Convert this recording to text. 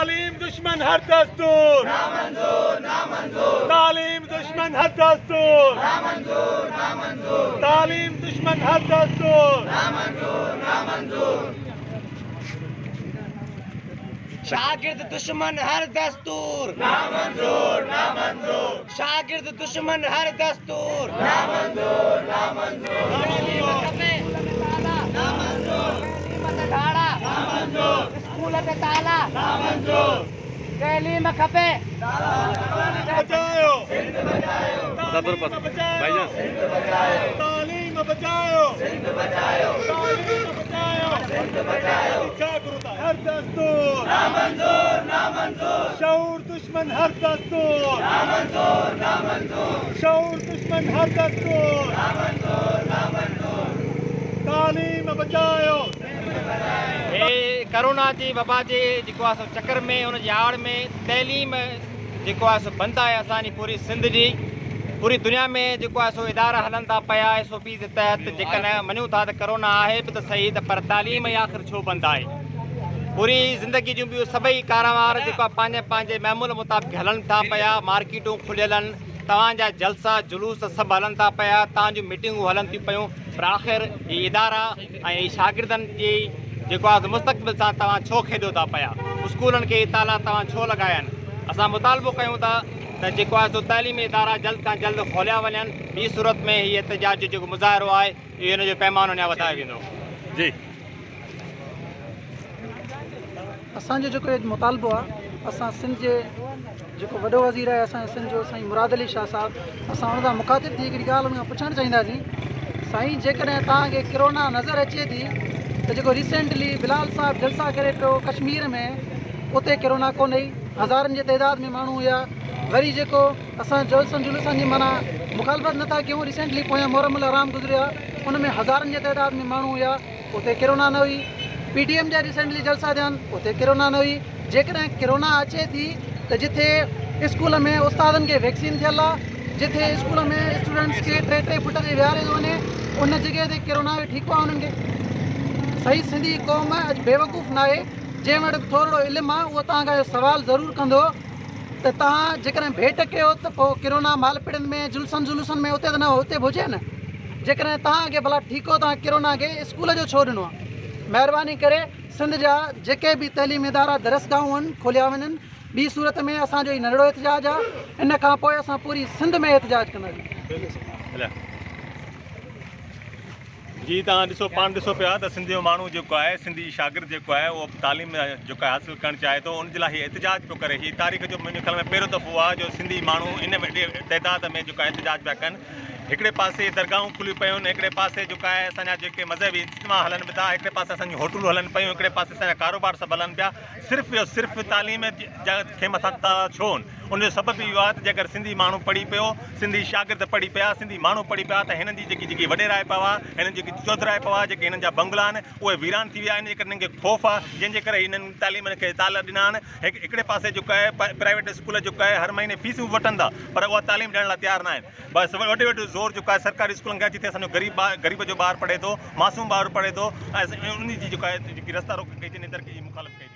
तालीम दुश्मन हर दस्तूर तालीम दुश्मन हर दस्तूर तालीम दुश्मन हर दस्तूर शागिर्द दुश्मन हर दस्तूर शागिर्द दुश्मन हर दस्तूर स्कूल के ताला तैलीम खपे बचाओ भाईजान तालीम बचाओ तालीम बचाओ जागरूकता हर दस्तूर शऊर दुश्मन हर दस्तूर शऊर दुश्मन हर दस्तूर तालीम बचाओ। कोरोना जी वबा जे चक्कर में उन आड़ में तैलीम बंद है असांजी पूरी सिंध जी पूरी दुनिया में इदारा हलन था पया SOP के तहत जेकॾहिं मञूं था तो कोरोना है भी तो सही तो पर तालीम आख़िर छो बंद है। पूरी ज़िंदगी जूं ॿियूं सभई कारोबार पंहिंजे महमूल मुताबिक़ हलन था पया मार्केटूं खुलियल आहिनि तव्हांजा जलसा जुलूस सब हलन था पया तव्हांजूं मीटिंगूं हलन थियूं पयूं पर आख़िर ये इदारा ऐं शागिर्दनि जी मुस्तक़बिल सां तव्हां छो खेॾो था पया स्कूलनि के ताला तव्हां छो लगाया आहिनि। असां मुतालबो कयूं था तो तैलीमी इदारा जल्द खां जल्द खोलिया वञनि ॿी सूरत में हीअ एहतजाज जो मुज़ाहिरो आहे इहो हिन जो पैमानो अञा वधायो वेंदो। जी असांजो जेको मुतालबो आहे असां सिंध जे जेको वॾो वज़ीर आहे असांजे सिंध जो साईं मुराद अली शाह साहब असां हुन खां मुखातिब थी हिकिड़ी ॻाल्हि हुन खां पुछणु चाहींदासीं साईं जेकॾहिं तव्हांखे कोरोना नज़र अचे थी तो जो रिसेंटली बिलाल साहब जलसा करे पियो कश्मीर में उते कोरोना कोन हुई हज़ारनि जी तइदाद में माण्हू हुया वरी जेको असां जलसन जुलूसनि जी माना मुखालफ़त नथा कयूं रिसेंटली पोयां मोहरम हराम गुज़रिया उन में हज़ारनि जी तइदाद में माण्हू हुया उते कोरोना न हुई PTM जा रिसेंटली जलसा थियनि उते कोरोना न हुई। जेकॾहिं कोरोना अचे थी तो जिथे स्कूल में उस्तादनि खे वैक्सीन थियल आहे जिथे स्कूल में स्टूडेंट्स खे 3 फुट ते विहारे थो वञे उन जॻह ते कोरोना जो ठीकु आहे उन्हनि खे। सही सिंधी क़ौम अॼु बेवकूफ़ न आहे जंहिं वटि थोरो इल्मु आहे उहो तव्हां खां सवाल ज़रूरु कंदो त तव्हां जेकॾहिं भेट कयो त पोइ कोरोना मालपीड़नि में जुलूसनि में उते त न उते हुजे न जेकॾहिं तव्हांखे भला ठीकु हो तव्हां कोरोना खे स्कूल जो छो ॾिनो आहे। महिरबानी करे सिंध जा जेके बि तइलीमी इदारा दरसगाहूं आहिनि खोलिया वञनि ॿी सूरत में असांजो ई नंढिड़ो एहतजाज आहे इन खां पोइ असां पूरी सिंध में एहतजाज कंदासीं। जी तव्हां ॾिसो पाण ॾिसो पिया त सिंधी जो माण्हू जेको आहे सिंधी शागिर्द जेको आहे उहो तालीम जेको आहे हासिलु करणु चाहे थो उनजे लाइ हीअ एहतजाज पियो करे हीअ तारीख़ जो मुंहिंजे ख़्याल में पहिरियों दफ़ो आहे जो सिंधी माण्हू इन तइदाद में जेको आहे एहतजाज पिया कनि। हिकिड़े पासे दरगाहूं खुलियूं पियूं आहिनि हिकिड़े पासे जेको आहे असांजा जेके मज़हबी इज्तिमा हलनि पिया हिकिड़े पासे असांजी होटलूं हलनि पियूं हिकिड़े पासे असांजा कारोबार सभु हलनि पिया सिर्फ़ु तालीम खे मथां छो उनजो सबबु इहो आहे त जेकर सिंधी माण्हू पढ़ी पियो सिंधी शागिर्द पढ़ी पिया सिंधी माण्हू पढ़ी पिया त हिननि जी जेकी वॾेराए पिया हुआ हिननि जेकी चौधराए पिया हुआ जेके हिननि जा बंगला आहिनि उहे वीरान थी विया आहिनि जेकर हिननि खे ख़ौफ़ आहे जंहिंजे करे हिननि तालीम खे ताला ॾिना आहिनि। हिकिड़े पासे जेको आहे प्राइवेट स्कूल जेको आहे हर महीने फीसूं वठनि था पर उहा तालीम ॾियण लाइ तयारु न आहिनि। बसि वॾे ज़ोर जेको आहे सरकारी स्कूलनि खे जिते असांजो ग़रीब जो ॿारु पढ़े थो मासूम ॿारु पढ़े थो ऐं उन जी जेको आहे जेकी रस्ता रोक कई थी तरक़ी जी मुखालफ़त कई।